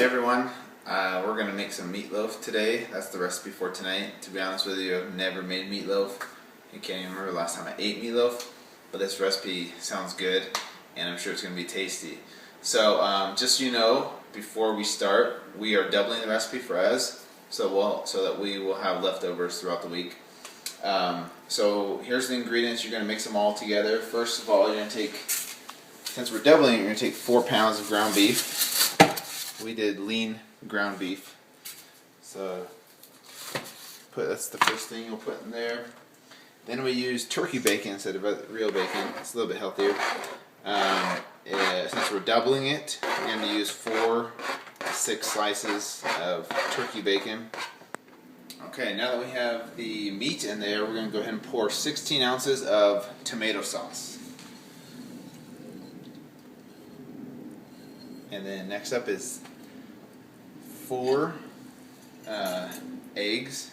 everyone, we're going to make some meatloaf today. That's the recipe for tonight. To be honest with you, I've never made meatloaf. I can't even remember the last time I ate meatloaf, but this recipe sounds good and I'm sure it's going to be tasty. So just so you know, before we start, we are doubling the recipe for us so that we will have leftovers throughout the week. So here's the ingredients. You're going to mix them all together. First of all, you're going to take, since we're doubling it, you're going to take 4 pounds of ground beef. We did lean ground beef. So that's the first thing you'll put in there. Then we use turkey bacon instead of real bacon. It's a little bit healthier. Since we're doubling it, we're going to use 4 to 6 slices of turkey bacon. Okay, now that we have the meat in there, we're going to go ahead and pour 16 ounces of tomato sauce. And then next up is 4 eggs,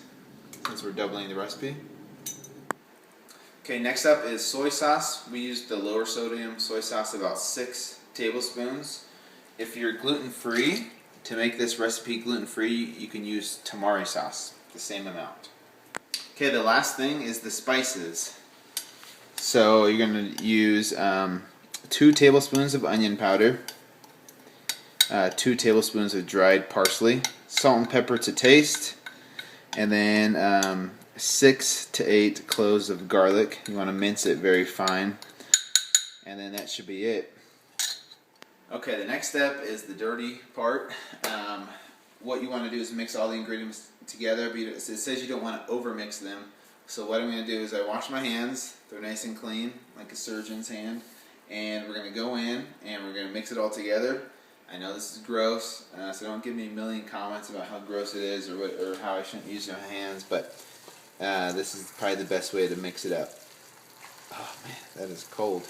since we're doubling the recipe. Okay, next up is soy sauce. We used the lower sodium soy sauce, about 6 tablespoons. If you're gluten-free, to make this recipe gluten-free, you can use tamari sauce, the same amount. Okay, the last thing is the spices. So you're going to use 2 tablespoons of onion powder, 2 tablespoons of dried parsley, salt and pepper to taste, and then 6 to 8 cloves of garlic. You want to mince it very fine, and then that should be it. Okay, the next step is the dirty part. What you want to do is mix all the ingredients together, but it says you don't want to overmix them. So what I'm going to do is I wash my hands. They're nice and clean, like a surgeon's hand, and we're going to go in and we're going to mix it all together. I know this is gross, so don't give me a million comments about how gross it is or how I shouldn't use my hands, but this is probably the best way to mix it up. Oh man, that is cold.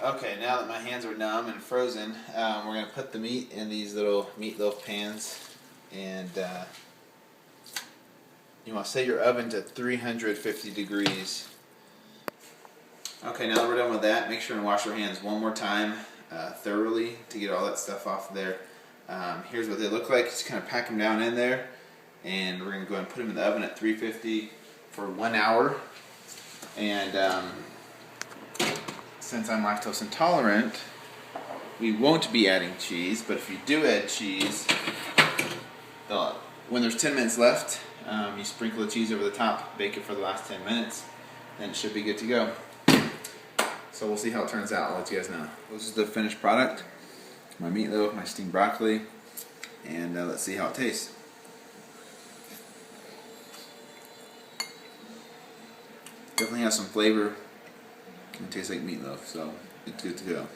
Okay, now that my hands are numb and frozen, we're going to put the meat in these little meatloaf pans, and you want to set your oven to 350 degrees. Okay, now that we're done with that, make sure and wash your hands one more time thoroughly to get all that stuff off of there. Here's what they look like. Just kind of pack them down in there, and we're going to go ahead and put them in the oven at 350 for 1 hour. And since I'm lactose intolerant, we won't be adding cheese, but if you do add cheese, when there's 10 minutes left, you sprinkle the cheese over the top, bake it for the last 10 minutes, then it should be good to go. So we'll see how it turns out. I'll let you guys know. This is the finished product. My meatloaf, my steamed broccoli, and let's see how it tastes. Definitely has some flavor. It tastes like meatloaf, so it's good to go.